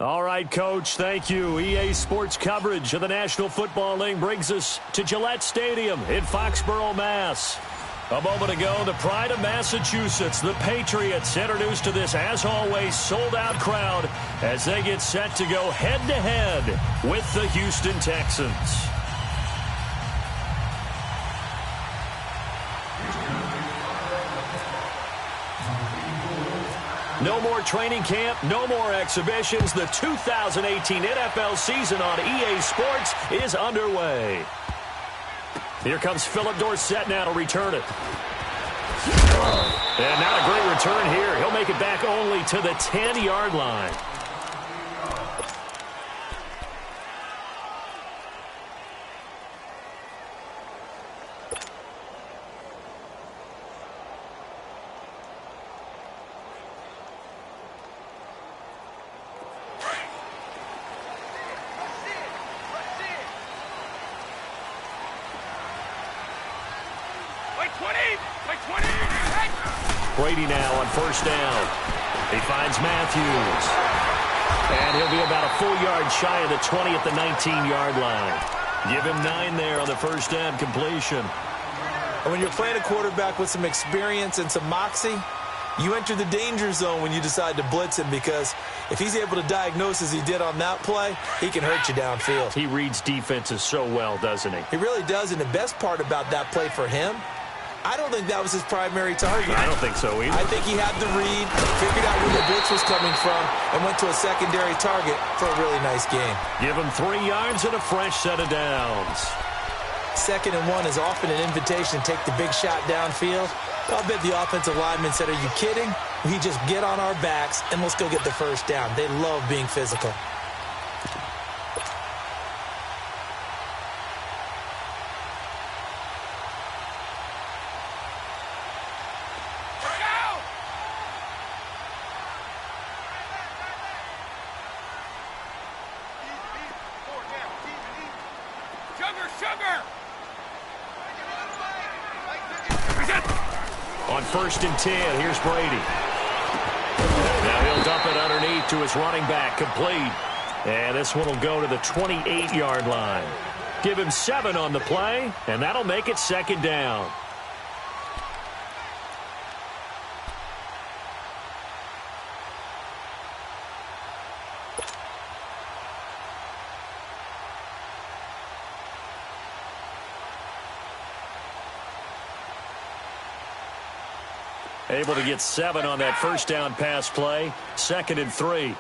All right, Coach, thank you. EA Sports coverage of the National Football League brings us to Gillette Stadium in Foxborough, Mass. A moment ago, the pride of Massachusetts, the Patriots, introduced to this, as always, sold-out crowd as they get set to go head-to-head with the Houston Texans. No more training camp, no more exhibitions. The 2018 NFL season on EA Sports is underway. Here comes Philip Dorsett now to return it. And not a great return here. He'll make it back only to the 10-yard line. Brady now on first down. He finds Matthews. And he'll be about a full yard shy of the 20 at the 19-yard line. Give him 9 there on the first down completion. And when you're playing a quarterback with some experience and some moxie, you enter the danger zone when you decide to blitz him, because if he's able to diagnose as he did on that play, he can hurt you downfield. He reads defenses so well, doesn't he? He really does, and the best part about that play for him, I don't think that was his primary target. I don't think so either. I think he had the read, figured out where the blitz was coming from, and went to a secondary target for a really nice game. Give him 3 yards and a fresh set of downs. 2nd and 1 is often an invitation to take the big shot downfield. I'll bet the offensive lineman said, "Are you kidding? We just get on our backs and let's go get the first down." They love being physical. On 1st and 10, here's Brady. Now he'll dump it underneath to his running back, complete. And this one will go to the 28-yard line. Give him 7 on the play, and that'll make it 2nd down. Able to get 7 on that first down pass play. 2nd and 3.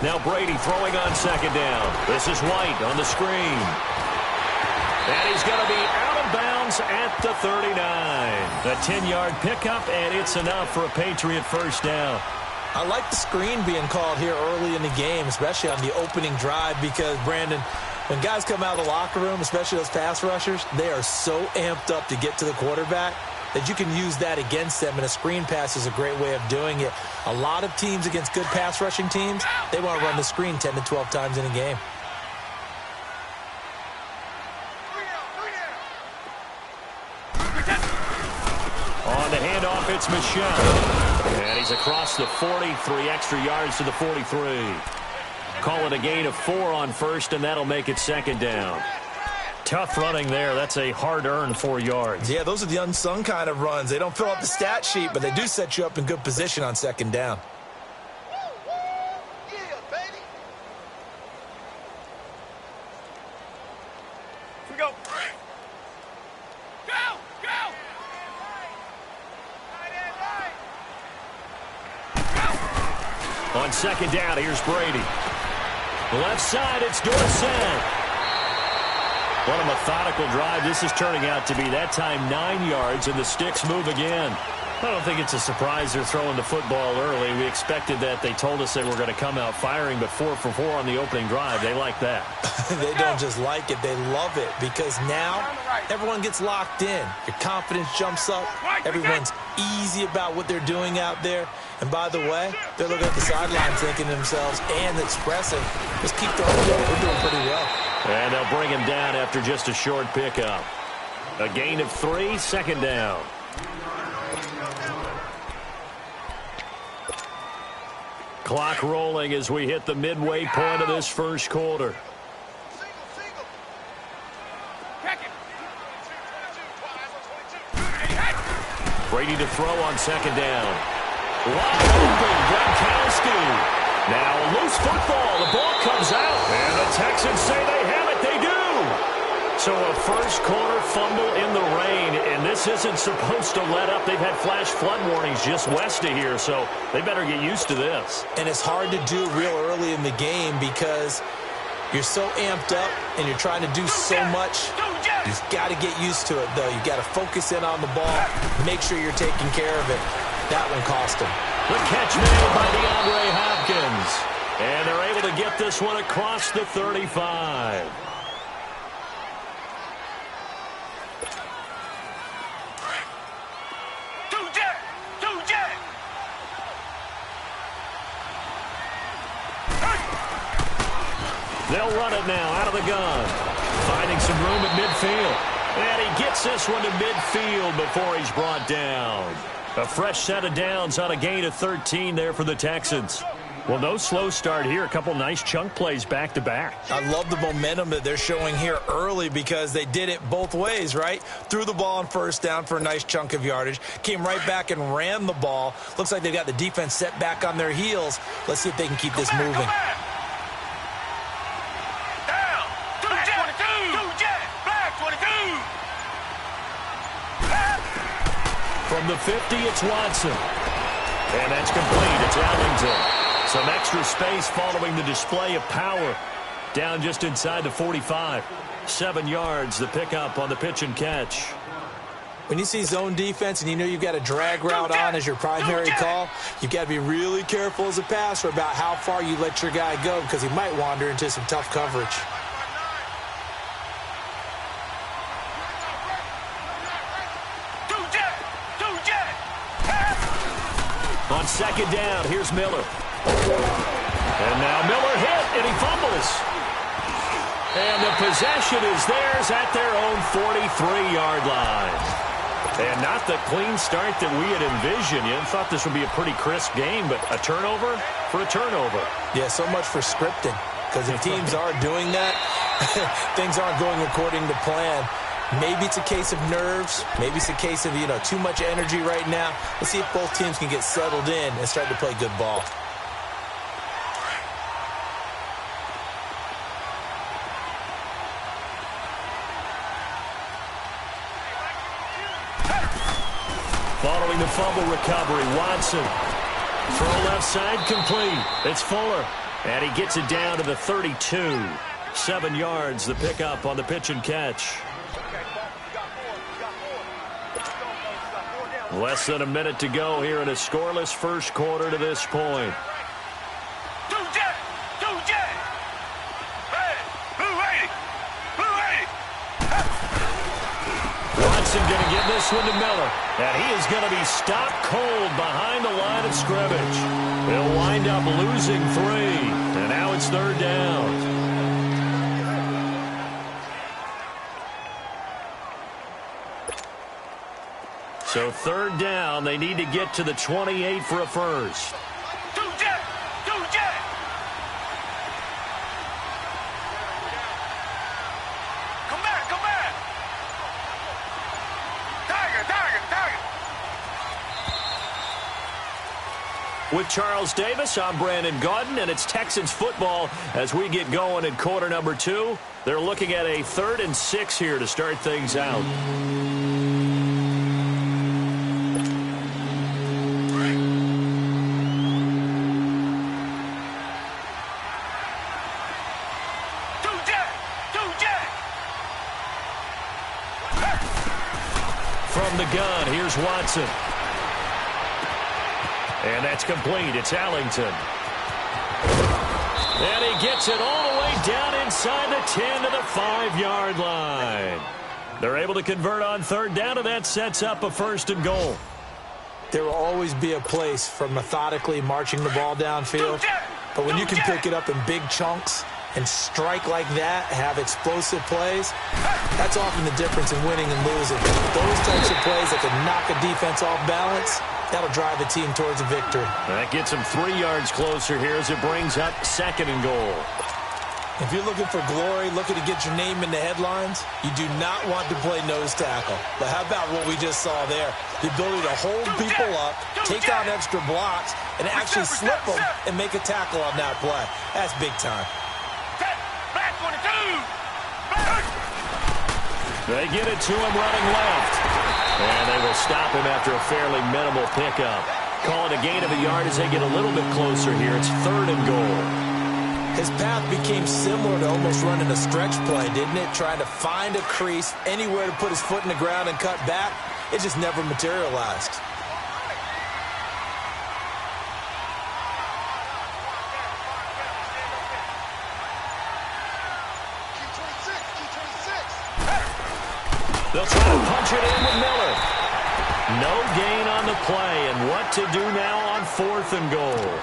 Now Brady throwing on 2nd down. This is White on the screen. And he's going to be out of bounds at the 39. A 10-yard pickup, and it's enough for a Patriot first down. I like the screen being called here early in the game, especially on the opening drive, because, Brandon, when guys come out of the locker room, especially those pass rushers, they are so amped up to get to the quarterback that you can use that against them, and a screen pass is a great way of doing it. A lot of teams against good pass rushing teams, they want to run the screen 10 to 12 times in a game. On the handoff, it's Michel. And he's across the 40, 3 extra yards to the 43. Call it a gain of 4 on first, and that'll make it 2nd down. Tough running there. That's a hard-earned 4 yards. Yeah, those are the unsung kind of runs. They don't fill up the stat sheet, but they do set you up in good position on 2nd down. Here we go. On 2nd down, here's Brady. Left side, it's Dorsett. What a methodical drive this is turning out to be. That time 9 yards, and the sticks move again. I don't think it's a surprise they're throwing the football early. We expected that. They told us they were going to come out firing, but 4 for 4 on the opening drive. They like that. They don't just like it. They love it, because now everyone gets locked in. Your confidence jumps up. Everyone's easy about what they're doing out there. And by the way, they're looking at the sideline thinking to themselves and expressing, just keep throwing it. We're doing pretty well. And they'll bring him down after just a short pickup. A gain of 3, 2nd down. Clock rolling as we hit the midway point of this first quarter. Brady to throw on second down. Wide open, Gronkowski. Now a loose football. The ball comes out. And the Texans say they have it. They do. So a first quarter fumble in the rain. And this isn't supposed to let up. They've had flash flood warnings just west of here. So they better get used to this. And it's hard to do real early in the game because you're so amped up and you're trying to do so much. You've got to get used to it, though. You've got to focus in on the ball, make sure you're taking care of it. That one cost him. The catch made by DeAndre Hopkins. And they're able to get this one across the 35. They'll run it now out of the gun. Finding some room at midfield. And he gets this one to midfield before he's brought down. A fresh set of downs on a gain of 13 there for the Texans. Well, no slow start here. A couple nice chunk plays back-to-back. I love the momentum that they're showing here early because they did it both ways, right? Threw the ball on first down for a nice chunk of yardage. Came right back and ran the ball. Looks like they've got the defense set back on their heels. Let's see if they can keep this moving. From the 50, it's Watson. And that's complete. It's Ellington. Some extra space following the display of power. Down just inside the 45. 7 yards, the pickup on the pitch and catch. When you see zone defense and you know you've got a drag route on as your primary call, you've got to be really careful as a passer about how far you let your guy go because he might wander into some tough coverage. On second down, here's Miller. And now Miller hit, and he fumbles. And the possession is theirs at their own 43-yard line. And not the clean start that we had envisioned. You thought this would be a pretty crisp game, but a turnover for a turnover. Yeah, so much for scripting. Because if teams are doing that, things aren't going according to plan. Maybe it's a case of nerves. Maybe it's a case of, too much energy right now. Let's see if both teams can get settled in and start to play good ball. Following the fumble recovery, Watson. Throw left side complete. It's Fuller. And he gets it down to the 32. 7 yards, the pickup on the pitch and catch. Less than a minute to go here in a scoreless first quarter to this point. Watson going to give this one to Miller. And he is going to be stopped cold behind the line of scrimmage. They'll wind up losing 3. And now it's third down. So third down, they need to get to the 28 for a first. With Charles Davis, I'm Brandon Gaudin, and it's Texans football as we get going in quarter number 2. They're looking at a 3rd and 6 here to start things out. From the gun, here's Watson. And that's complete. It's Ellington. And he gets it all the way down inside the 10 to the 5-yard line. They're able to convert on third down, and that sets up a 1st and goal. There will always be a place for methodically marching the ball downfield. But when you can pick it up in big chunks and strike like that, have explosive plays, that's often the difference in winning and losing. Those types of plays that can knock a defense off balance, That'll drive the team towards a victory. That gets them 3 yards closer here as it brings up 2nd and goal. If you're looking for glory, looking to get your name in the headlines, you do not want to play nose tackle. But how about what we just saw there? The ability to hold people up, take out extra blocks, and actually slip them and make a tackle on that play. That's big time. They get it to him running left. And they will stop him after a fairly minimal pickup. Call it a gain of a yard as they get a little bit closer here. It's 3rd and goal. His path became similar to almost running a stretch play, didn't it? Trying to find a crease, anywhere to put his foot in the ground and cut back. It just never materialized. They'll try to punch it in with Miller. No gain on the play, and what to do now on 4th and goal.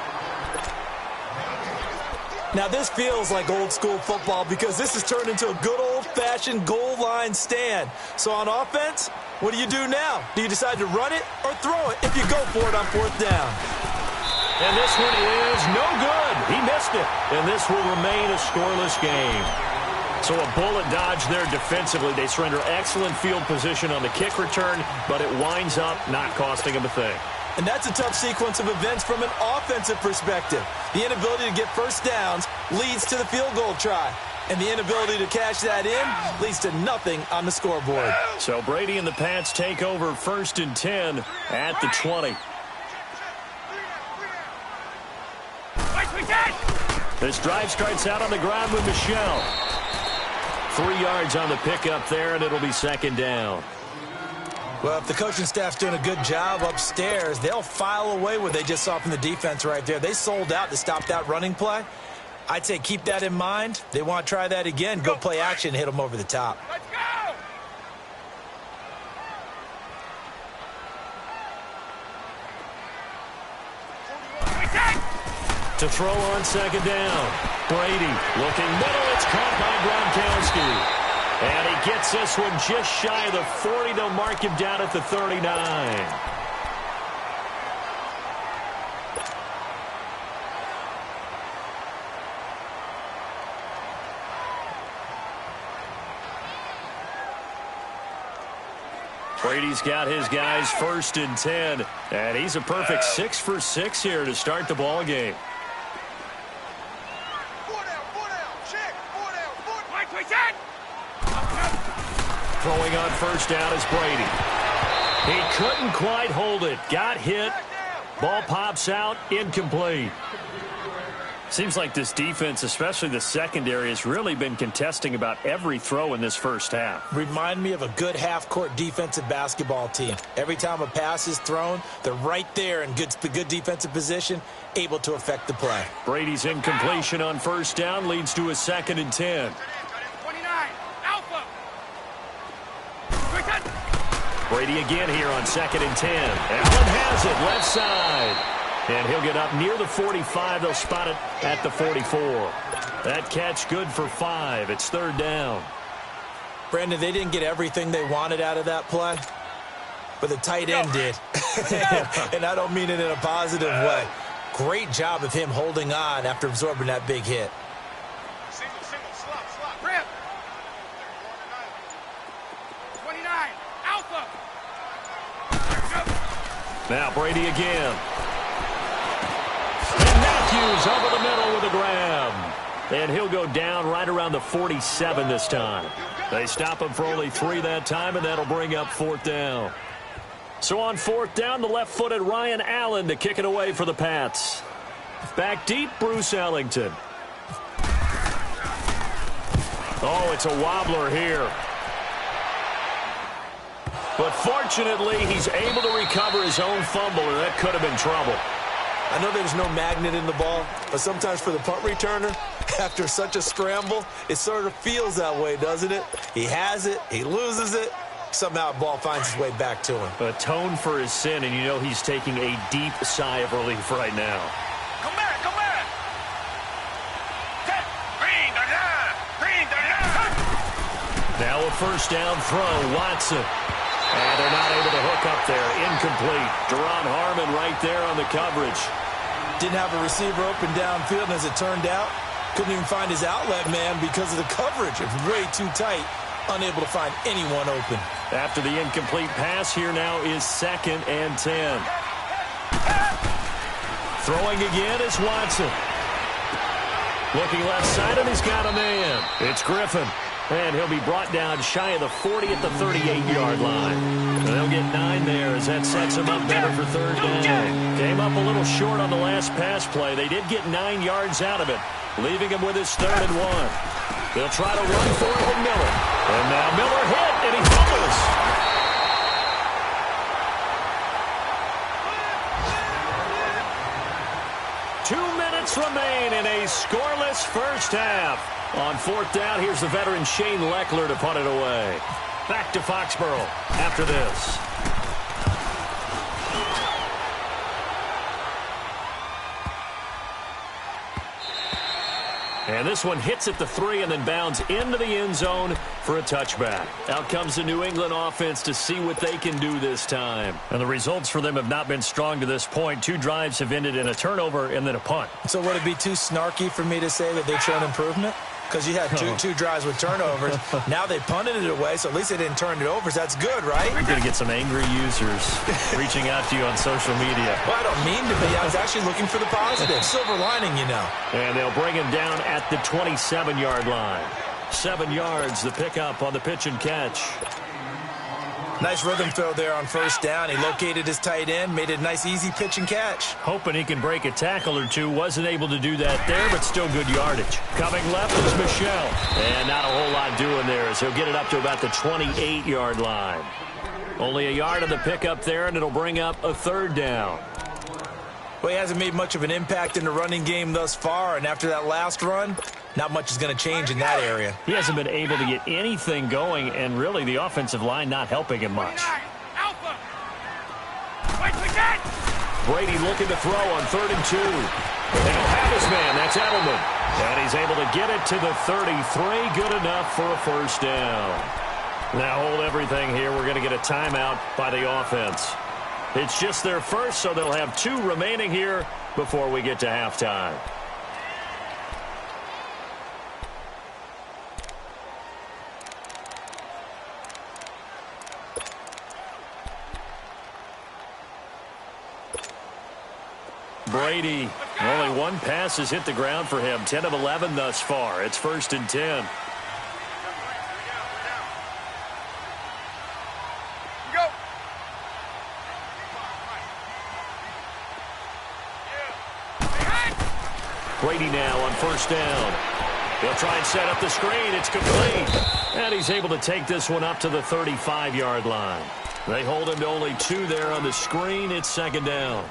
Now, this feels like old-school football because this has turned into a good old-fashioned goal line stand. So on offense, what do you do now? Do you decide to run it or throw it if you go for it on 4th down? And this one is no good. He missed it. And this will remain a scoreless game. So a bullet dodge there defensively. They surrender excellent field position on the kick return, but it winds up not costing them a thing. And that's a tough sequence of events from an offensive perspective. The inability to get first downs leads to the field goal try. And the inability to cash that in leads to nothing on the scoreboard. So Brady and the Pats take over 1st and 10 at the 20. This drive starts out on the ground with Michel. 3 yards on the pickup there, and it'll be 2nd down. Well, if the coaching staff's doing a good job upstairs, they'll file away what they just saw from the defense right there. They sold out to stop that running play. I'd say keep that in mind. They want to try that again. Go play action, hit them over the top. Let's go! To throw on 2nd down. Brady looking middle. It's caught by Gronkowski. And he gets this one just shy of the 40. They'll mark him down at the 39. Brady's got his guys 1st and 10. And he's a perfect 6 for 6 here to start the ball game. Throwing on 1st down is Brady. He couldn't quite hold it. Got hit. Ball pops out. Incomplete. Seems like this defense, especially the secondary, has really been contesting about every throw in this first half. Remind me of a good half-court defensive basketball team. Every time a pass is thrown, they're right there in good defensive position, able to affect the play. Brady's incompletion on 1st down leads to a 2nd and 10. Brady again here on 2nd and 10. Allen has it left side. And he'll get up near the 45. They'll spot it at the 44. That catch good for 5. It's 3rd down. Brandon, they didn't get everything they wanted out of that play, but the tight end did. And I don't mean it in a positive way. Great job of him holding on after absorbing that big hit. Slot, rip. 29, Alpha. Now Brady again. And Matthews over the middle with a grab. And he'll go down right around the 47 this time. They stop him for only 3 that time, and that'll bring up 4th down. So on 4th down, the left-footed Ryan Allen to kick it away for the Pats. Back deep, Bruce Ellington. Oh, it's a wobbler here. But fortunately, he's able to recover his own fumble, and that could have been trouble. I know there's no magnet in the ball, but sometimes for the punt returner, after such a scramble, it sort of feels that way, doesn't it? He has it, he loses it, somehow the ball finds its way back to him. Atone for his sin, and you know he's taking a deep sigh of relief right now. Come back, come back. Now a 1st down throw, Watson. And they're not able to hook up there. Incomplete. Deron Harmon right there on the coverage. Didn't have a receiver open downfield, and as it turned out, couldn't even find his outlet man because of the coverage. It's way too tight, unable to find anyone open. After the incomplete pass, here now is 2nd and 10. Throwing again is Watson. Looking left side, and he's got a man. It's Griffin. And he'll be brought down shy of the 40 at the 38-yard line. And they'll get 9 there as that sets him up better for 3rd down. Came up a little short on the last pass play. They did get 9 yards out of it, leaving him with his 3rd and 1. They'll try to run for it with Miller. And now Miller hit, and he fumbles. Remain in a scoreless first half. On 4th down, here's the veteran Shane Leckler to punt it away. Back to Foxborough after this. And this one hits at the 3 and then bounds into the end zone for a touchback. Out comes the New England offense to see what they can do this time. And the results for them have not been strong to this point. 2 drives have ended in a turnover and then a punt. So would it be too snarky for me to say that they've shown improvement? Because you had two drives with turnovers. Now they punted it away, so at least they didn't turn it over. So that's good, right? You're going to get some angry users reaching out to you on social media. Well, I don't mean to be. I was actually looking for the positive. Silver lining, you know. And they'll bring him down at the 27-yard line. 7 yards, the pickup on the pitch and catch. Nice rhythm throw there on 1st down. He located his tight end, made it a nice, easy pitch and catch. Hoping he can break a tackle or two. Wasn't able to do that there, but still good yardage. Coming left is Michelle. And not a whole lot doing there as he'll get it up to about the 28-yard line. Only a yard of the pickup there, and it'll bring up a 3rd down. Well, he hasn't made much of an impact in the running game thus far, and after that last run, not much is going to change in that area. He hasn't been able to get anything going, and really the offensive line not helping him much. Brady looking to throw on 3rd and 2. They don't have his man. That's Edelman. And he's able to get it to the 33. Good enough for a 1st down. Now hold everything here. We're going to get a timeout by the offense. It's just their first, so they'll have 2 remaining here before we get to halftime. Brady, only 1 pass has hit the ground for him. 10 of 11 thus far. It's 1st and 10. Brady now on 1st down. He'll try and set up the screen. It's complete. And he's able to take this one up to the 35-yard line. They hold him to only 2 there on the screen. It's 2nd down.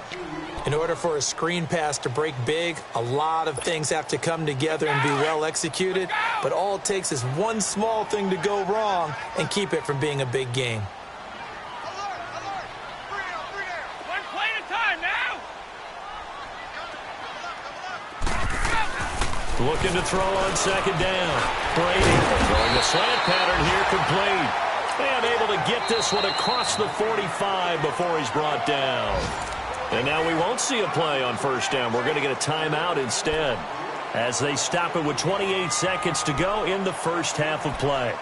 In order for a screen pass to break big, a lot of things have to come together and be well executed. But all it takes is one small thing to go wrong and keep it from being a big game. One play at a time now. Looking to throw on 2nd down. Brady throwing the slant pattern here complete. And able to get this one across the 45 before he's brought down. And now we won't see a play on 1st down. We're going to get a timeout instead as they stop it with 28 seconds to go in the first half of play.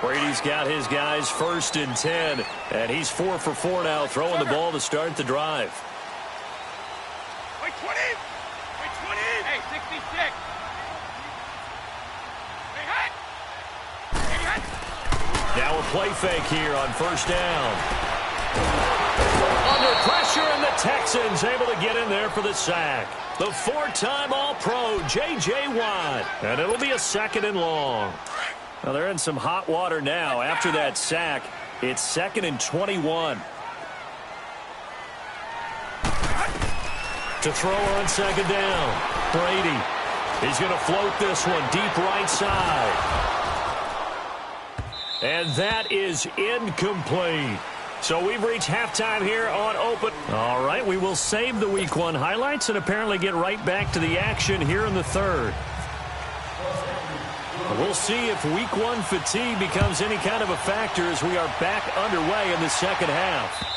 Brady's got his guys 1st and 10, and he's 4 for 4 now, throwing the ball to start the drive. Wait, 20. Wait, 20. Hey, 66. Hey, hut. Hey, hut. Now a play fake here on 1st down. Under pressure, and the Texans able to get in there for the sack. The 4-time All-Pro, J.J. Watt. And it'll be a 2nd and long. Well, they're in some hot water now. After that sack, it's 2nd and 21. To throw on 2nd down. Brady. He's going to float this one deep right side. And that is incomplete. So we've reached halftime here on Open. All right, we will save the Week 1 highlights and apparently get right back to the action here in the 3rd. We'll see if week one fatigue becomes any kind of a factor as we are back underway in the second half.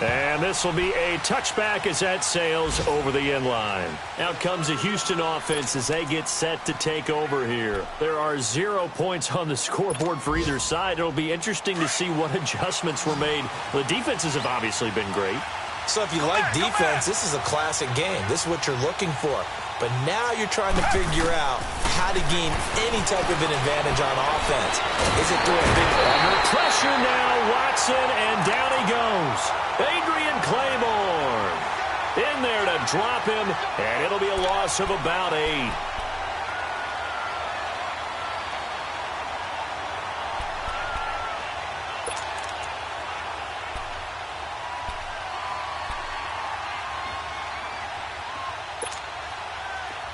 And this will be a touchback as that sails over the end line. Out comes the Houston offense as they get set to take over here. There are 0 points on the scoreboard for either side. It'll be interesting to see what adjustments were made. The defenses have obviously been great. So if you like defense, this is a classic game. This is what you're looking for. But now you're trying to figure out how to gain any type of an advantage on offense. Is it through a big under pressure now, Watson, and down he goes. Adrian Claiborne in there to drop him, and it'll be a loss of about 8.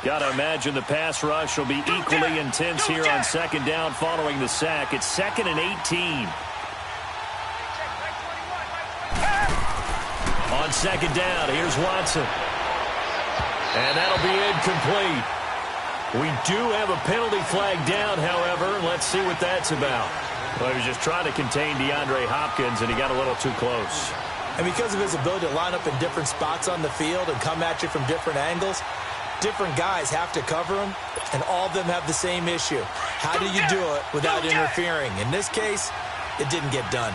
Got to imagine the pass rush will be equally intense here on second down following the sack. It's 2nd and 18. On second down, here's Watson. And that'll be incomplete. We do have a penalty flag down, however. Let's see what that's about. Well, he was just trying to contain DeAndre Hopkins, and he got a little too close. And because of his ability to line up in different spots on the field and come at you from different angles, different guys have to cover him, and all of them have the same issue. How do you do it without interfering? In this case, it didn't get done.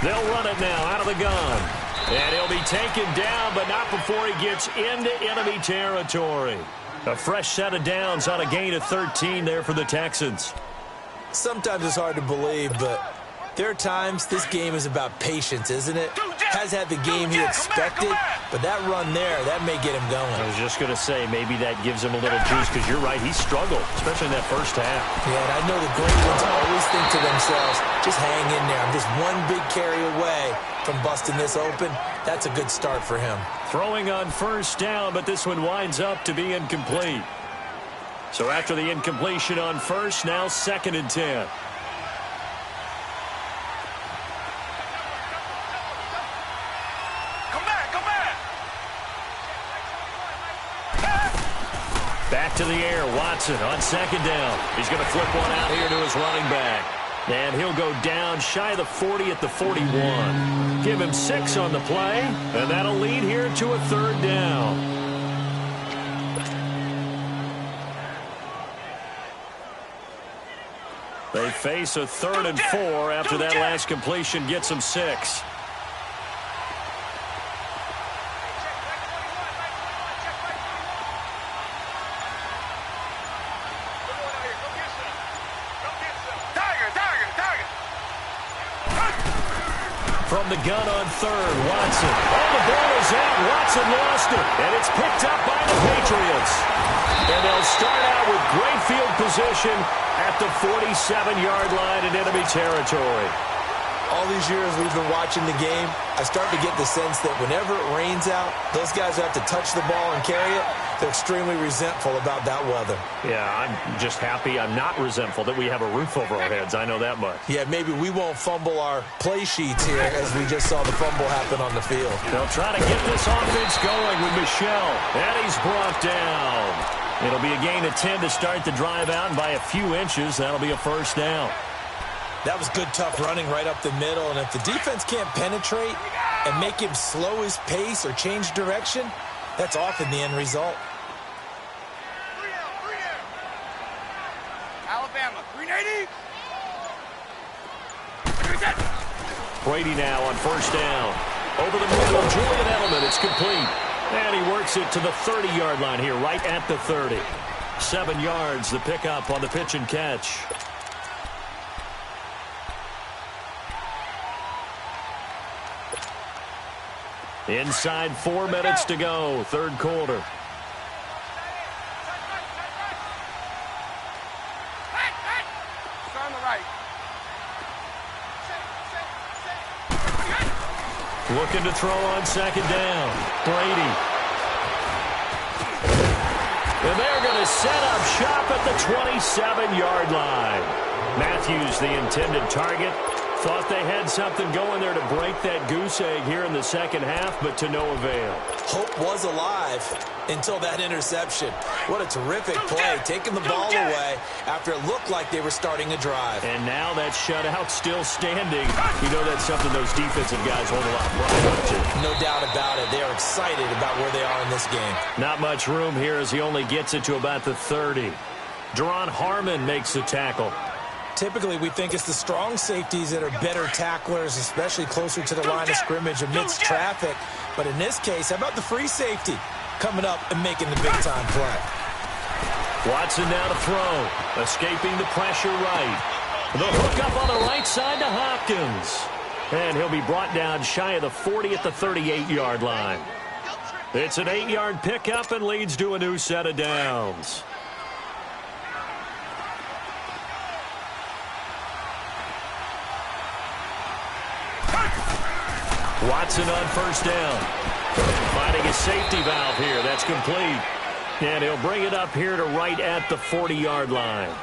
They'll run it now out of the gun. And he'll be taken down, but not before he gets into enemy territory. A fresh set of downs on a gain of 13 there for the Texans. Sometimes it's hard to believe, but there are times this game is about patience, isn't it? Has had the game he expected, but that run there, that may get him going. I was just going to say, maybe that gives him a little juice, because you're right, he struggled, especially in that first half. Yeah, and I know the great ones always think to themselves, just hang in there. I'm just one big carry away from busting this open. That's a good start for him. Throwing on first down, but this one winds up to be incomplete. So after the incompletion on first, now 2nd and 10. Back to the air, Watson on second down. He's going to flip one out here to his running back. And he'll go down shy of the 40 at the 41. Give him 6 on the play, and that'll lead here to a 3rd down. They face a 3rd and 4 after that last completion gets them 6. From the gun on 3rd, Watson. Oh, the ball is out. Watson lost it, and it's picked up by the Patriots. And they'll start out with great field position at the 47-yard line in enemy territory. All these years we've been watching the game, I start to get the sense that whenever it rains out, those guys who have to touch the ball and carry it, they're extremely resentful about that weather. Yeah, I'm just happy I'm not resentful that we have a roof over our heads. I know that much. Yeah, maybe we won't fumble our play sheets here as we just saw the fumble happen on the field. They'll try to get this offense going with Michel. And he's brought down. It'll be a gain of 10 to start the drive out, and by a few inches, that'll be a 1st down. That was good, tough running right up the middle, and if the defense can't penetrate and make him slow his pace or change direction, that's often the end result. Alabama, 380. Brady now on 1st down. Over the middle, Julian Edelman, it's complete. And he works it to the 30-yard line here, right at the 30. 7 yards, the pickup on the pitch and catch. Inside 4 minutes to go, 3rd quarter. On the right. Looking to throw on 2nd down. Brady. And they're going to set up shop at the 27-yard line. Matthews, the intended target. Thought they had something going there to break that goose egg here in the second half, but to no avail. Hope was alive until that interception. What a terrific play, taking the ball away after it looked like they were starting a drive. And now that shutout still standing. You know that's something those defensive guys hold a lot of pride up to. No doubt about it. They are excited about where they are in this game. Not much room here as he only gets it to about the 30. Deron Harmon makes the tackle. Typically, we think it's the strong safeties that are better tacklers, especially closer to the line of scrimmage amidst traffic. But in this case, how about the free safety coming up and making the big-time play? Watson now to throw, escaping the pressure right. The hook up on the right side to Hopkins. And he'll be brought down shy of the 40 at the 38-yard line. It's an 8-yard pickup and leads to a new set of downs. Watson on first down. Finding a safety valve here. That's complete. And he'll bring it up here to right at the 40-yard line.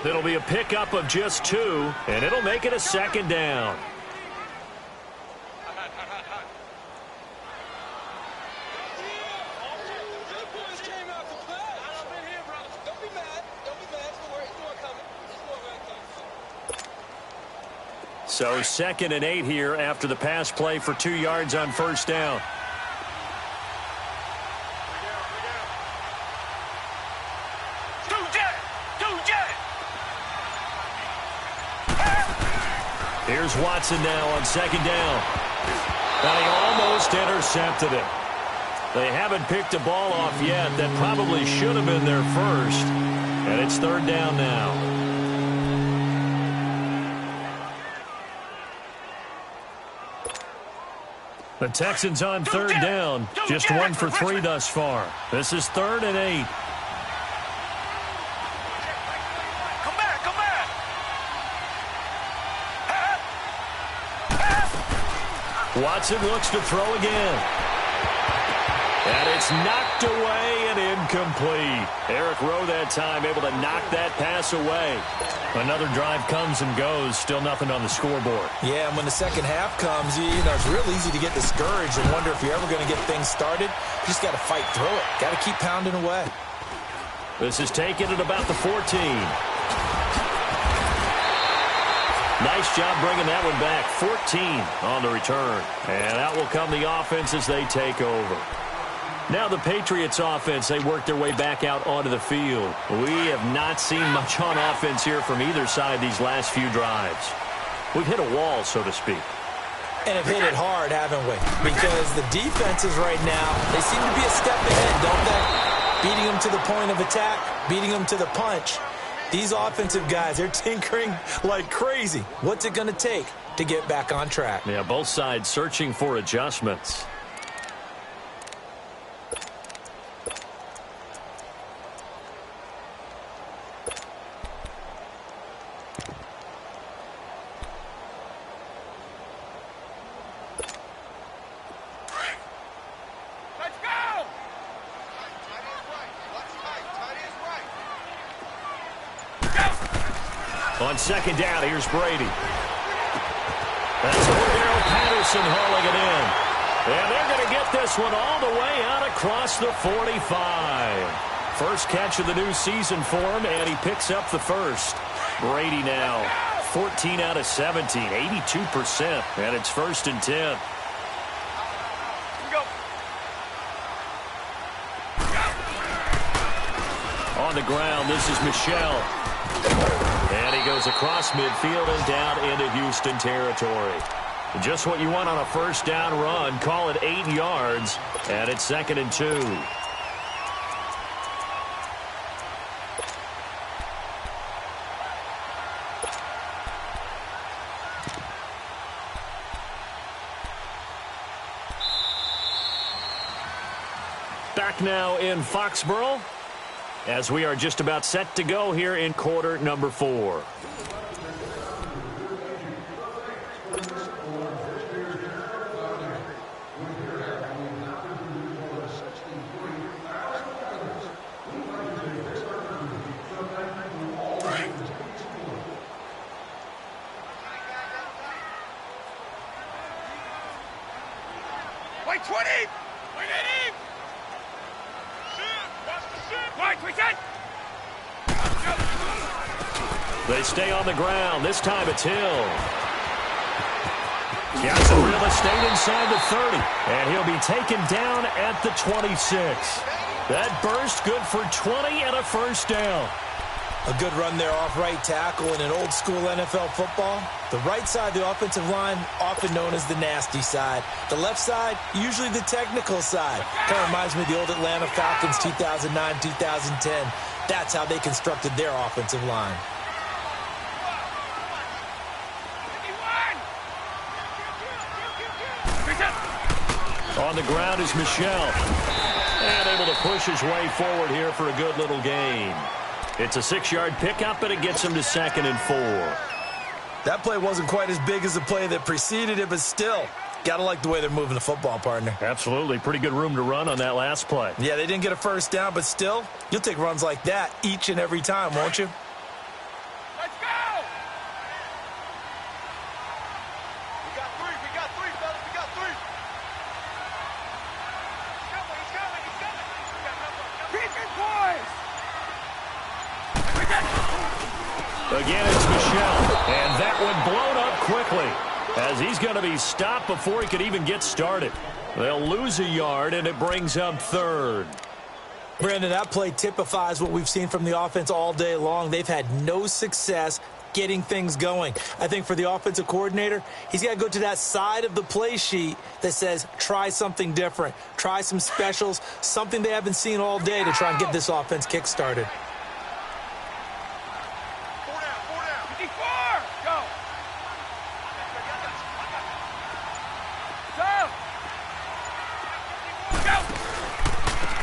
It'll be a pickup of just 2, and it'll make it a second down. So 2nd and 8 here after the pass play for 2 yards on first down. Here's Watson now on 2nd down. And he almost intercepted it. They haven't picked a ball off yet. That probably should have been their first. And it's 3rd down now. The Texans on 3rd down. Just 1 for 3 thus far. This is 3rd and 8. Come back, come back. Watson looks to throw again. And it's knocked away and incomplete. Eric Rowe that time able to knock that pass away. Another drive comes and goes. Still nothing on the scoreboard. Yeah, and when the second half comes, you know, it's real easy to get discouraged and wonder if you're ever going to get things started. You just got to fight through it. Got to keep pounding away. This is taken at about the 14. Nice job bringing that one back. 14 on the return. And out will come the offense as they take over. Now the Patriots offense, they work their way back out onto the field. We have not seen much on offense here from either side these last few drives. We've hit a wall, so to speak. And have hit it hard, haven't we? Because the defenses right now, they seem to be a step ahead, don't they? Beating them to the point of attack, beating them to the punch. These offensive guys, they're tinkering like crazy. What's it going to take to get back on track? Yeah, both sides searching for adjustments. On 2nd down, here's Brady. That's Cordero Patterson hauling it in. And they're going to get this one all the way out across the 45. First catch of the new season for him, and he picks up the first. Brady now, 14 out of 17, 82%. And it's 1st and 10. On the ground, this is Michel. And he goes across midfield and down into Houston territory. Just what you want on a first down run. Call it 8 yards, and it's 2nd and 2. Back now in Foxborough, as we are just about set to go here in quarter number 4. 20! We need him! White, we set! They stay on the ground. This time it's Hill. Got some real estate inside the 30. And he'll be taken down at the 26. That burst good for 20 and a first down. A good run there off right tackle in an old school NFL football. The right side of the offensive line, often known as the nasty side. The left side, usually the technical side. Kind of reminds me of the old Atlanta Falcons 2009-2010. That's how they constructed their offensive line. On the ground is Michel. And able to push his way forward here for a good little gain. It's a 6-yard pickup, and it gets him to 2nd and 4. That play wasn't quite as big as the play that preceded it, but still, gotta like the way they're moving the football, partner. Absolutely. Pretty good room to run on that last play. Yeah, they didn't get a first down, but still, you'll take runs like that each and every time, won't you? Let's go! We got three, fellas, we got three. He's coming. Keep it, boys! Again, it's Michel. And that one blown up quickly as he's going to be stopped before he could even get started. They'll lose a yard, and it brings up 3rd. Brandon, that play typifies what we've seen from the offense all day long. They've had no success getting things going. I think for the offensive coordinator, he's got to go to that side of the play sheet that says, try something different. Try some specials, something they haven't seen all day to try and get this offense kick-started.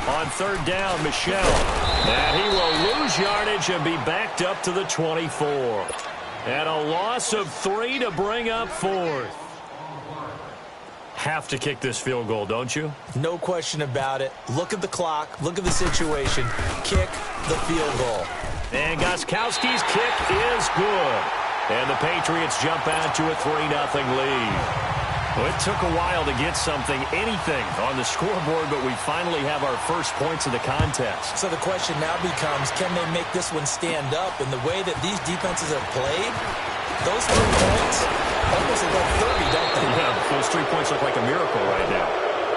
On 3rd down, Michel. And he will lose yardage and be backed up to the 24. And a loss of 3 to bring up 4th. Have to kick this field goal, don't you? No question about it. Look at the clock. Look at the situation. Kick the field goal. And Gostkowski's kick is good. And the Patriots jump out to a 3-0 lead. Well, it took a while to get anything on the scoreboard, but we finally have our first points of the contest. So the question now becomes, can they make this one stand up? And the way that these defenses have played, those 3 points almost look like 30, don't they? Yeah, those 3 points look like a miracle right now.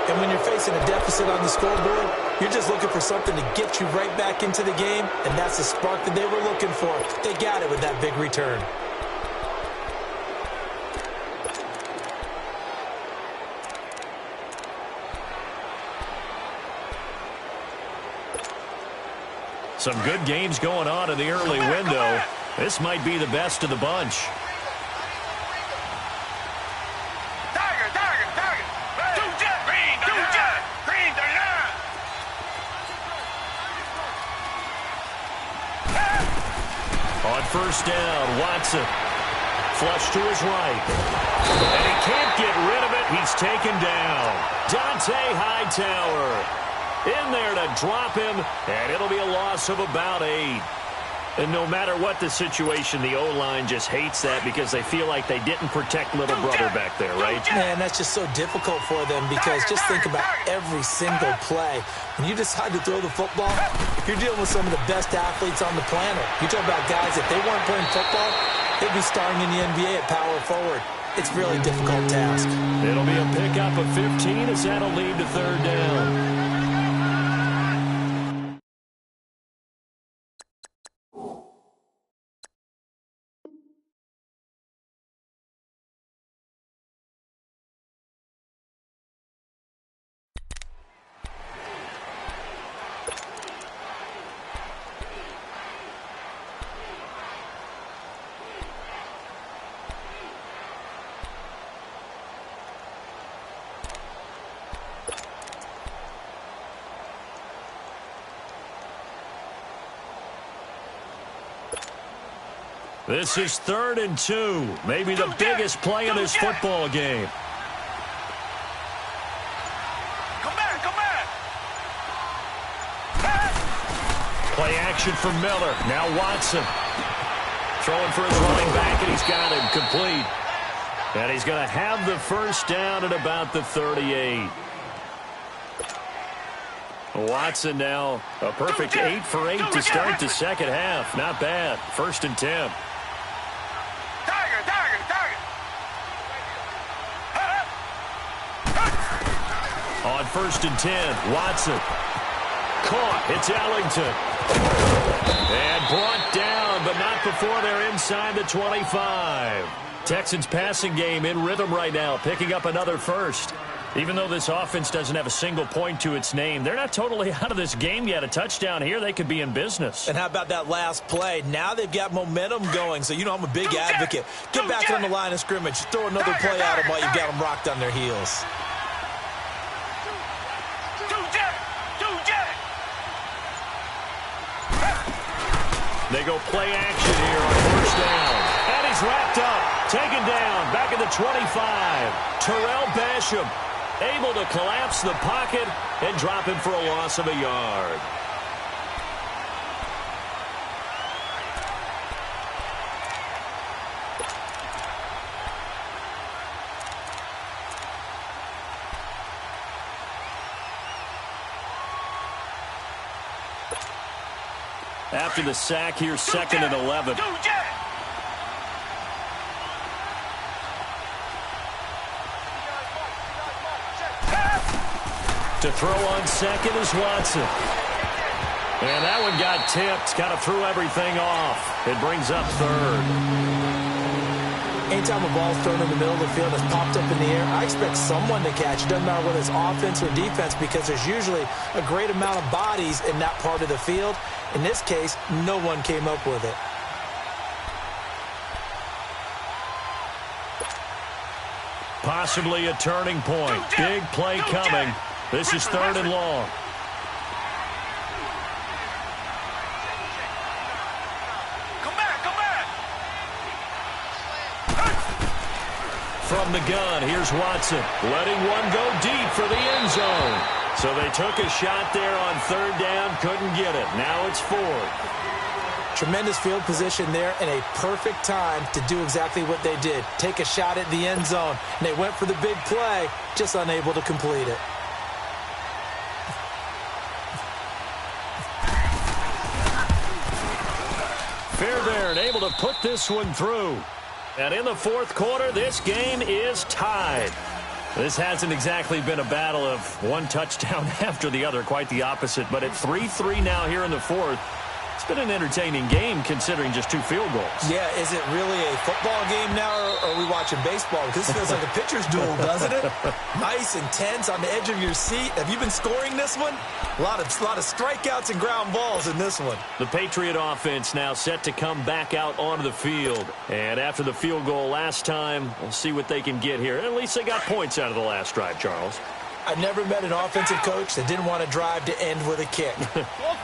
And when you're facing a deficit on the scoreboard, you're just looking for something to get you right back into the game, and that's the spark that they were looking for. They got it with that big return. Some good games going on in the early window. This might be the best of the bunch. On 1st down, Watson. Flush to his right. And he can't get rid of it. He's taken down. Dante Hightower in there to drop him, and it'll be a loss of about 8. And no matter what the situation, the O-line just hates that because they feel like they didn't protect little brother back there, right? Man, that's just so difficult for them because just think about every single play. When you decide to throw the football, you're dealing with some of the best athletes on the planet. You talk about guys, if they weren't playing football, they'd be starring in the NBA at power forward. It's a really difficult task. It'll be a pickup of 15 as that'll lead to 3rd down. This is 3rd and 2. Maybe the biggest play in this football game. Come back. Play action for Miller. Now Watson. Throwing for his running back, and he's got him complete. And he's going to have the first down at about the 38. Watson now a perfect 8 for 8 to start the second half. Not bad. 1st and 10. On 1st and 10, Watson. Caught. It's Ellington. And brought down, but not before they're inside the 25. Texans passing game in rhythm right now, picking up another first. Even though this offense doesn't have a single point to its name, they're not totally out of this game yet. A touchdown here, they could be in business. And how about that last play? Now they've got momentum going, so you know I'm a big advocate. Get back on the line of scrimmage. Throw another play at them while you've got them rocked on their heels. They go play action here on 1st down. And he's wrapped up. Taken down. Back at the 25. Terrell Basham able to collapse the pocket and drop him for a loss of a yard. After the sack, here's 2nd and 11. To throw on 2nd is Watson. And that one got tipped. Kind of threw everything off. It brings up 3rd. Anytime a ball's thrown in the middle of the field that's popped up in the air, I expect someone to catch. It doesn't matter whether it's offense or defense because there's usually a great amount of bodies in that part of the field. In this case, no one came up with it. Possibly a turning point. Big play coming. This is 3rd and long. From the gun, here's Watson. Letting one go deep for the end zone. So they took a shot there on 3rd down, couldn't get it. Now it's 4th. Tremendous field position there and a perfect time to do exactly what they did. Take a shot at the end zone. And they went for the big play, just unable to complete it. Fairbairn able to put this one through. And in the 4th quarter, this game is tied. This hasn't exactly been a battle of one touchdown after the other, quite the opposite. But at 3-3 now here in the 4th, it's been an entertaining game considering just 2 field goals. Yeah, is it really a football game now, or are we watching baseball? Because this feels like a pitcher's duel, doesn't it? Nice and tense on the edge of your seat. Have you been scoring this one? A lot of strikeouts and ground balls in this one. The Patriot offense now set to come back out onto the field. And after the field goal last time, we'll see what they can get here. At least they got points out of the last drive, Charles. I've never met an offensive coach that didn't want to drive to end with a kick.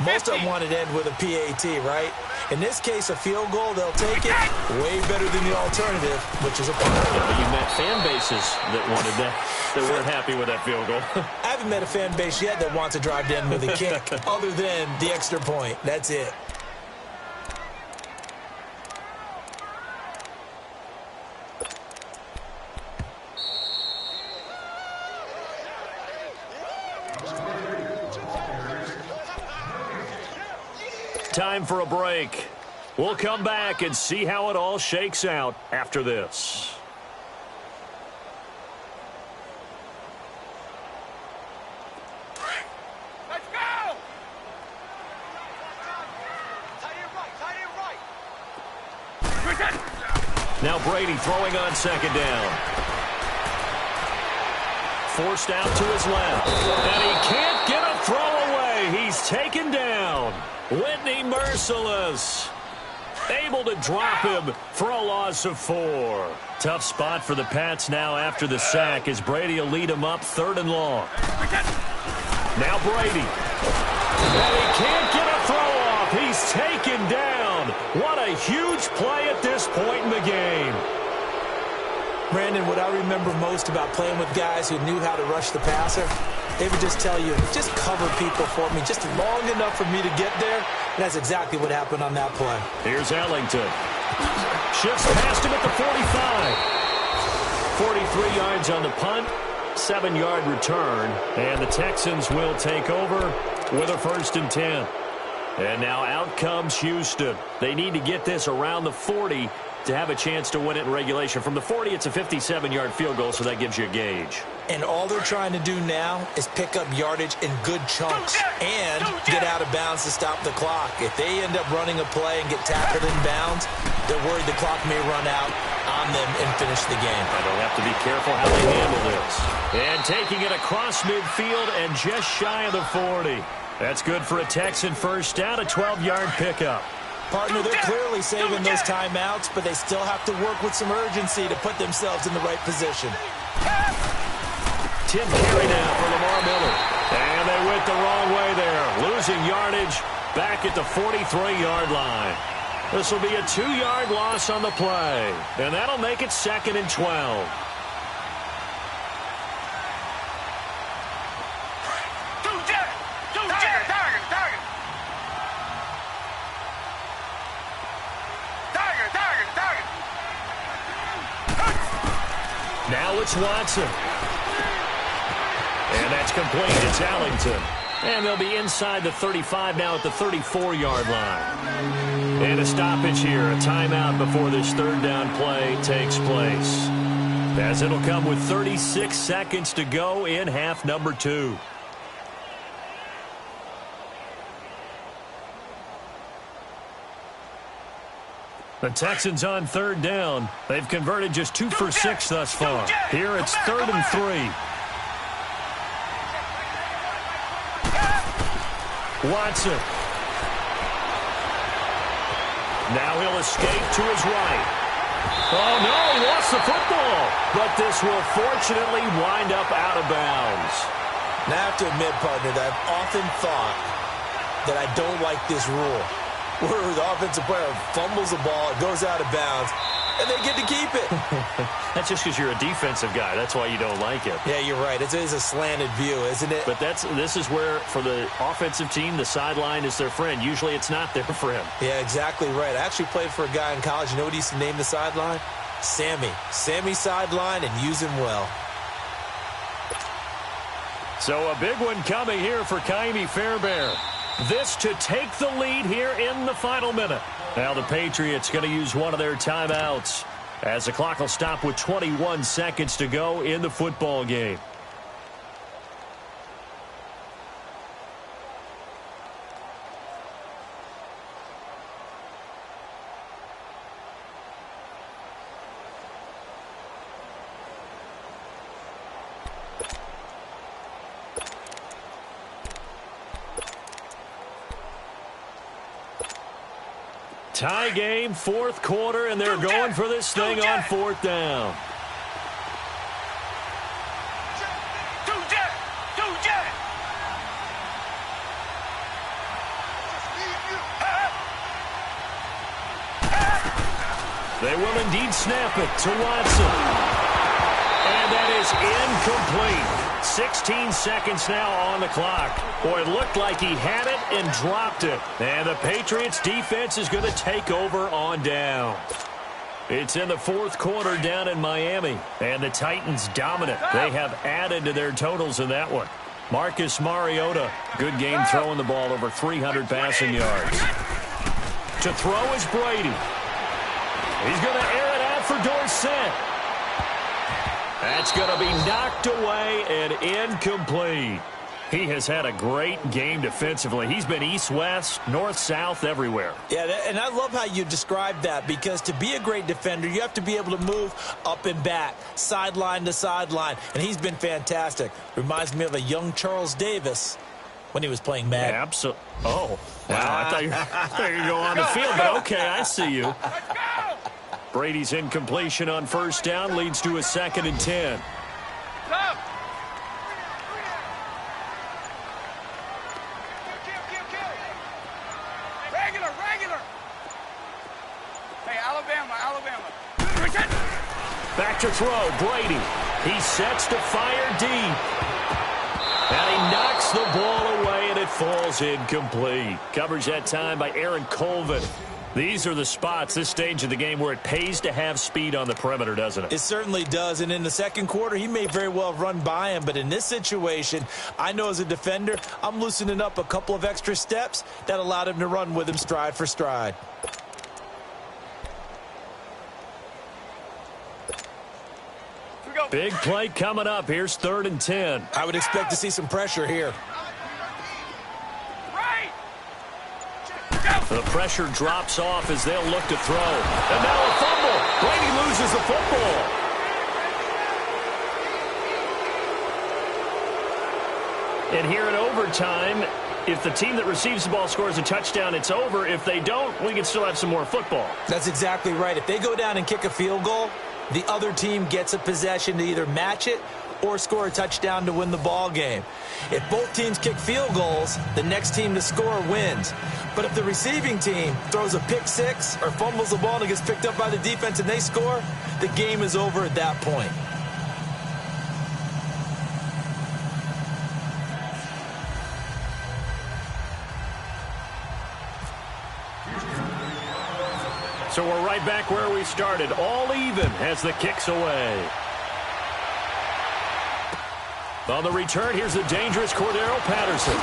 Most of them wanted to end with a PAT, right? In this case, a field goal, they'll take it way better than the alternative, which is a punt. Yeah, but you met fan bases that wanted that weren't happy with that field goal. I haven't met a fan base yet that wants to drive to end with a kick other than the extra point. That's it. Time for a break. We'll come back and see how it all shakes out after this. Let's go! Tight end right. Now Brady throwing on 2nd down. Forced out to his left. And he can't get a throw away. He's taken down. Whitney Merciless able to drop him for a loss of 4. Tough spot for the Pats now after the sack as Brady will lead him up 3rd and long. Now Brady. And he can't get a throw off. He's taken down. What a huge play at this point in the game. Brandon, what I remember most about playing with guys who knew how to rush the passer, they would just tell you, just cover people for me, just long enough for me to get there. And that's exactly what happened on that play. Here's Ellington. Shifts past him at the 45. 43 yards on the punt, 7-yard return. And the Texans will take over with a 1st and 10. And now out comes Houston. They need to get this around the 40 to have a chance to win it in regulation. From the 40, it's a 57-yard field goal, so that gives you a gauge. And all they're trying to do now is pick up yardage in good chunks and get out of bounds to stop the clock. If they end up running a play and get tackled in bounds, they're worried the clock may run out on them and finish the game. And they'll have to be careful how they handle this. And taking it across midfield and just shy of the 40. That's good for a Texan first down, a 12-yard pickup. Partner, they're clearly saving those timeouts, but they still have to work with some urgency to put themselves in the right position. Tip carry now for Lamar Miller. And they went the wrong way there. Losing yardage back at the 43-yard line. This will be a 2-yard loss on the play. And that'll make it 2nd and 12. Now it's Watson. And that's complete. It's Allington. And they'll be inside the 35 now at the 34-yard line. And a stoppage here. A timeout before this 3rd down play takes place. As it'll come with 36 seconds to go in half number 2. The Texans on 3rd down. They've converted just 2 for 6 thus far. Here it's 3rd and 3. Watson. Now he'll escape to his right. Oh, no, he lost the football. But this will fortunately wind up out of bounds. Now, I have to admit, partner, that I've often thought that I don't like this rule, where the offensive player fumbles the ball, it goes out of bounds, and they get to keep it. That's just because you're a defensive guy. That's why you don't like it. Yeah, you're right. It is a slanted view, isn't it? But this is where, for the offensive team, the sideline is their friend. Usually it's not there for him. Yeah, exactly right. I actually played for a guy in college. You know what he used to name the sideline? Sammy. Sammy sideline, and use him well. So a big one coming here for Kaimi Fairbairn. This to take the lead here in the final minute. Now the Patriots going to use one of their timeouts as the clock will stop with 21 seconds to go in the football game. Tie game, 4th quarter, and they're going for this thing on 4th down. They will indeed snap it to Watson. And that is incomplete. 16 seconds now on the clock. Boy, it looked like he had it and dropped it. And the Patriots defense is going to take over on down. It's in the 4th quarter down in Miami. And the Titans dominant. They have added to their totals in that one. Marcus Mariota, good game throwing the ball, over 300 passing yards. To throw is Brady. He's going to air it out for Dorsett. That's going to be knocked away and incomplete. He has had a great game defensively. He's been east-west, north-south, everywhere. Yeah, and I love how you described that, because to be a great defender, you have to be able to move up and back, sideline to sideline, and he's been fantastic. Reminds me of a young Charles Davis when he was playing Madden. Yeah, absolutely. Oh, wow, I thought you were going to go on the field, but okay, I see you. Brady's incompletion on 1st down leads to a 2nd and 10. Regular. Hey, Alabama. Back to throw, Brady. He sets to fire deep. And he knocks the ball away, and it falls incomplete. Covers that time by Aaron Colvin. These are the spots, this stage of the game, where it pays to have speed on the perimeter, doesn't it? It certainly does, and in the second quarter, he may very well run by him, but in this situation, I know as a defender, I'm loosening up a couple of extra steps that allowed him to run with him stride for stride. Big play coming up. Here's 3rd and 10. I would expect to see some pressure here. The pressure drops off as they'll look to throw. And now a fumble. Brady loses the football. And here in overtime, if the team that receives the ball scores a touchdown, it's over. If they don't, we can still have some more football. That's exactly right. If they go down and kick a field goal, the other team gets a possession to either match it or score a touchdown to win the ball game. If both teams kick field goals, the next team to score wins. But if the receiving team throws a pick six or fumbles the ball and it gets picked up by the defense and they score, the game is over at that point. So we're right back where we started. All even as the kick's away. On the return, here's the dangerous Cordero Patterson.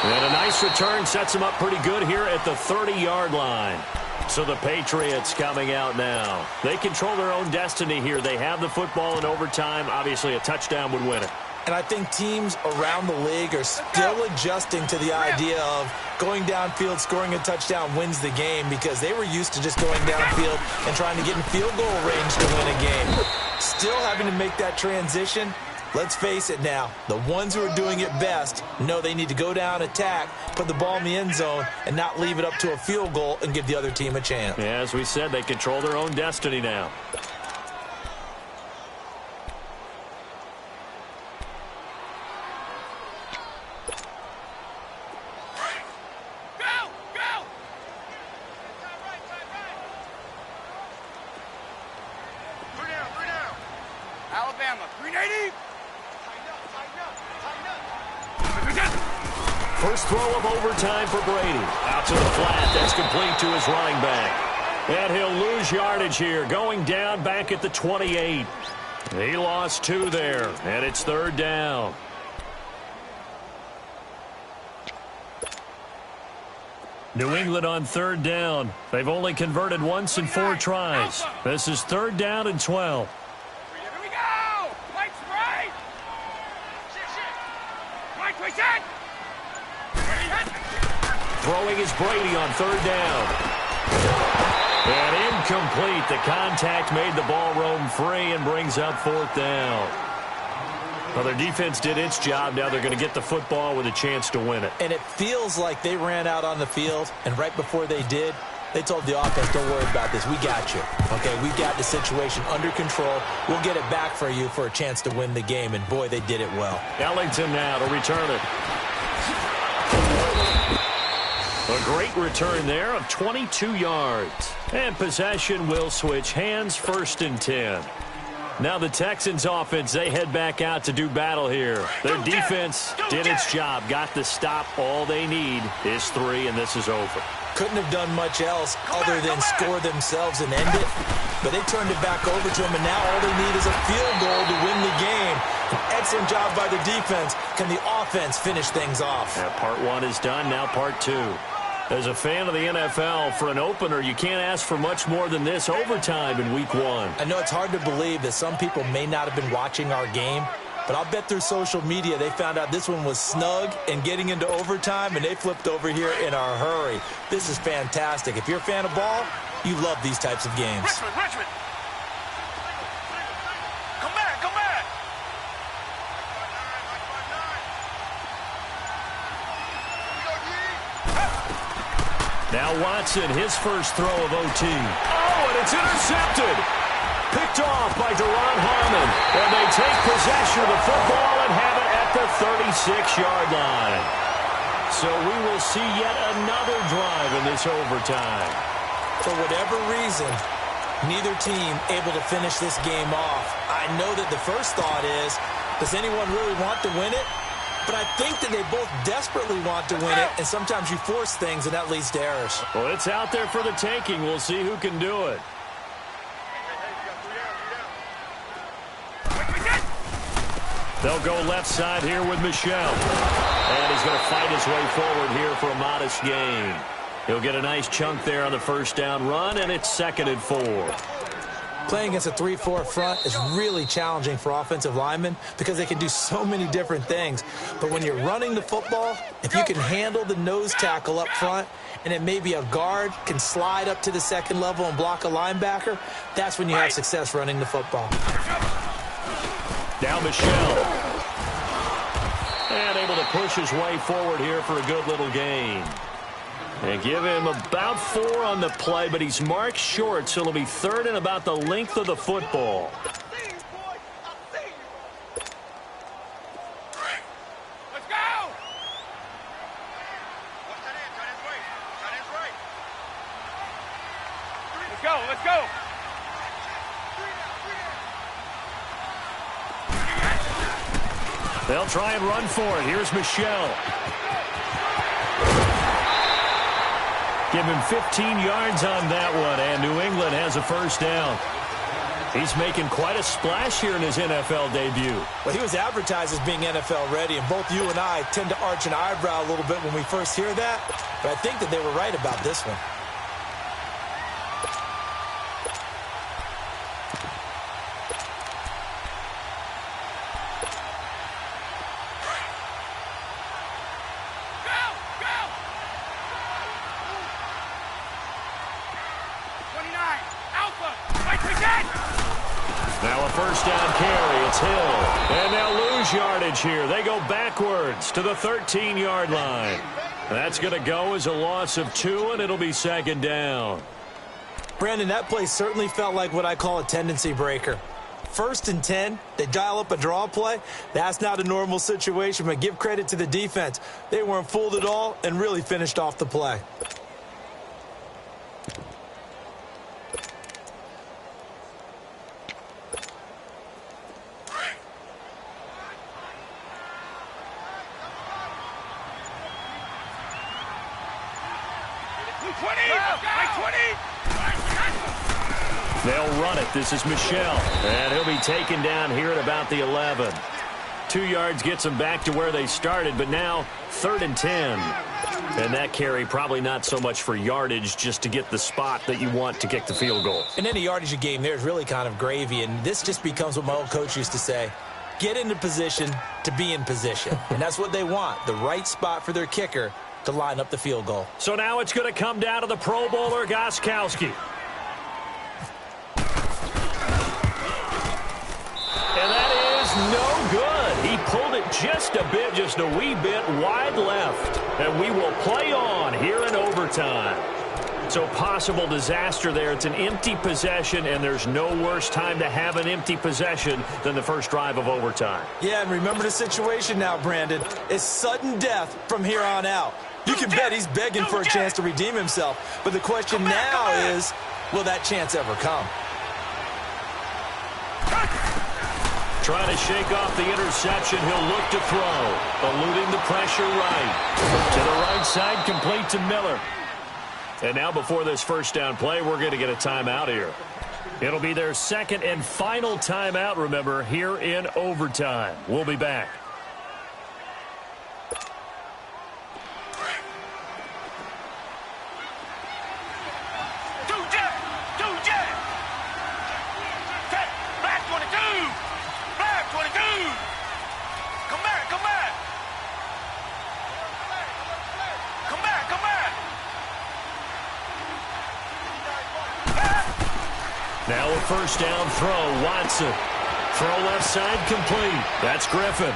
And a nice return sets him up pretty good here at the 30-yard line. So the Patriots coming out now. They control their own destiny here. They have the football in overtime. Obviously, a touchdown would win it. And I think teams around the league are still adjusting to the idea of going downfield, scoring a touchdown wins the game, because they were used to just going downfield and trying to get in field goal range to win a game. Still having to make that transition. Let's face it now, the ones who are doing it best know they need to go down, attack, put the ball in the end zone, and not leave it up to a field goal and give the other team a chance. Yeah, as we said, they control their own destiny now. First throw of overtime for Brady. Out to the flat. That's complete to his running back. And he'll lose yardage here. Going down back at the 28. He lost 2 there. And it's 3rd down. New England on 3rd down. They've only converted once in 4 tries. This is 3rd down and 12. Here we go! Mike's right! Mike, wait, set! Throwing is Brady on 3rd down. And incomplete. The contact made the ball roam free and brings up 4th down. Well, their defense did its job. Now they're going to get the football with a chance to win it. And it feels like they ran out on the field, and right before they did, they told the offense, don't worry about this. We got you. Okay, we got the situation under control. We'll get it back for you for a chance to win the game. And, boy, they did it well. Ellington now to return it. A great return there of 22 yards. And possession will switch hands, 1st and 10. Now the Texans offense, they head back out to do battle here. Their defense did its job, got the stop. All they need is 3, and this is over. Couldn't have done much else other than score themselves and end it. But they turned it back over to them, and now all they need is a field goal to win the game. An excellent job by the defense. Can the offense finish things off? Yeah, part 1 is done, now part 2. As a fan of the NFL, for an opener, you can't ask for much more than this overtime in Week 1. I know it's hard to believe that some people may not have been watching our game, but I'll bet through social media they found out this one was snug and getting into overtime, and they flipped over here in a hurry. This is fantastic. If you're a fan of ball, you love these types of games. Richmond! Come back, come back! Now Watson, his first throw of OT. Oh, and it's intercepted. Picked off by Deron Harmon. And they take possession of the football and have it at the 36-yard line. So we will see yet another drive in this overtime. For whatever reason, neither team able to finish this game off. I know that the first thought is, does anyone really want to win it? but I think that they both desperately want to win it, and sometimes you force things, and that leads to errors. Well, it's out there for the taking. We'll see who can do it. They'll go left side here with Michel. And he's going to fight his way forward here for a modest gain. He'll get a nice chunk there on the first down run, and it's 2nd and 4. Playing against a 3-4 front is really challenging for offensive linemen because they can do so many different things. But when you're running the football, if you can handle the nose tackle up front, and then maybe a guard can slide up to the second level and block a linebacker, that's when you have success running the football. Now Michel. And able to push his way forward here for a good little gain. And give him about 4 on the play, but he's marked short, so it'll be 3rd and about the length of the football. Let's go! Let's go, let's go! They'll try and run for it. Here's Michel. Give him 15 yards on that one, and New England has a first down. He's making quite a splash here in his NFL debut. Well, he was advertised as being NFL ready, and both you and I tend to arch an eyebrow a little bit when we first hear that, but I think that they were right about this one. Now a first down carry. It's Hill. And they'll lose yardage here. They go backwards to the 13-yard line. That's going to go as a loss of 2, and it'll be 2nd down. Brandon, that play certainly felt like what I call a tendency breaker. 1st and 10, they dial up a draw play. That's not a normal situation, but give credit to the defense. They weren't fooled at all and really finished off the play. They'll run it. This is Michel. And he'll be taken down here at about the 11. 2 yards gets them back to where they started, but now 3rd and 10. And that carry probably not so much for yardage, just to get the spot that you want to kick the field goal. In any yardage game, there's really kind of gravy, and this just becomes what my old coach used to say. Get into position to be in position. And that's what they want, the right spot for their kicker to line up the field goal. So now it's going to come down to the Pro Bowler, Gostkowski. And that is no good. He pulled it just a bit, just a wee bit wide left. And we will play on here in overtime. So possible disaster there. It's an empty possession, and there's no worse time to have an empty possession than the first drive of overtime. Yeah, and remember the situation now, Brandon. It's sudden death from here on out. You can bet he's begging for a chance to redeem himself. But the question now is, will that chance ever come? Trying to shake off the interception. He'll look to throw. Eluding the pressure right. To the right side, complete to Miller. And now before this first down play, we're going to get a timeout here. It'll be their second and final timeout, remember, here in overtime. We'll be back. Now a first down throw, Watson. Throw left side complete. That's Griffin.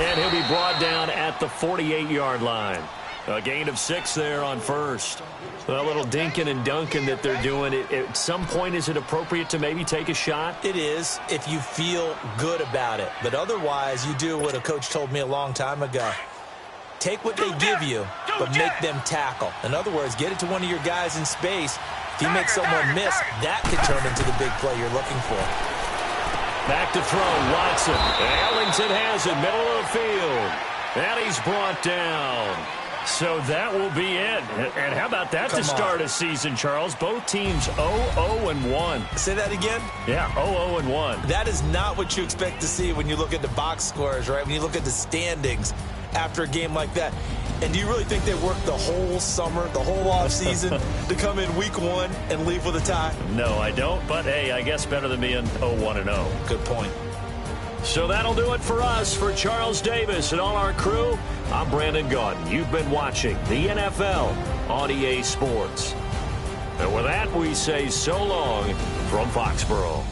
And he'll be brought down at the 48-yard line. A gain of 6 there on first. A little dinking and dunking that they're doing. At some point, is it appropriate to maybe take a shot? It is if you feel good about it. But otherwise, you do what a coach told me a long time ago. Take what they give you, but make them tackle. In other words, get it to one of your guys in space. If you make someone miss, that could turn into the big play you're looking for. Back to throw, Watson. Ellington has it, middle of the field. And he's brought down. So that will be it. And how about that to start a season, Charles? Both teams 0-0-1. Say that again? Yeah, 0-0-1. That is not what you expect to see when you look at the box scores, right? When you look at the standings after a game like that. And do you really think they worked the whole summer, the whole offseason to come in week 1 and leave with a tie? No, I don't. But, hey, I guess better than being 0-1-0. Good point. So that'll do it for us. For Charles Davis and all our crew, I'm Brandon Gaudin. You've been watching the NFL on EA Sports. And with that, we say so long from Foxborough.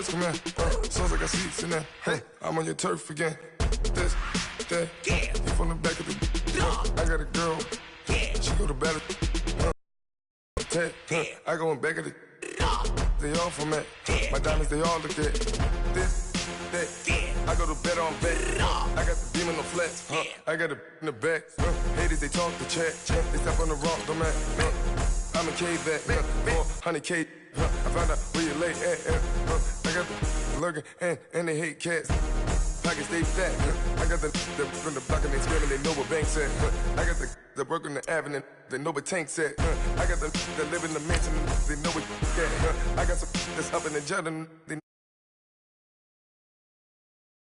birds come in. Sounds like I seats in there. Hey, I'm on your turf again. This, that, you from the back of the. I got a girl. She go to battle. I go in back of the. They all from that. My diamonds, they all look at. This, that. I go to bed on bed. I got the beam in the flats. I got the in the back. Haters, they talk the chat. They step on the rock, the man. I'm a cave that. 400K. I found out where you lay at. I got the lurking and they hate cats. Pockets stay fat. I got the from the block and they screaming, they know what banks at. I got the work on the avenue, they know what tanks at. I got the live in the mansion, they know what at. I got some that's up in the jet and they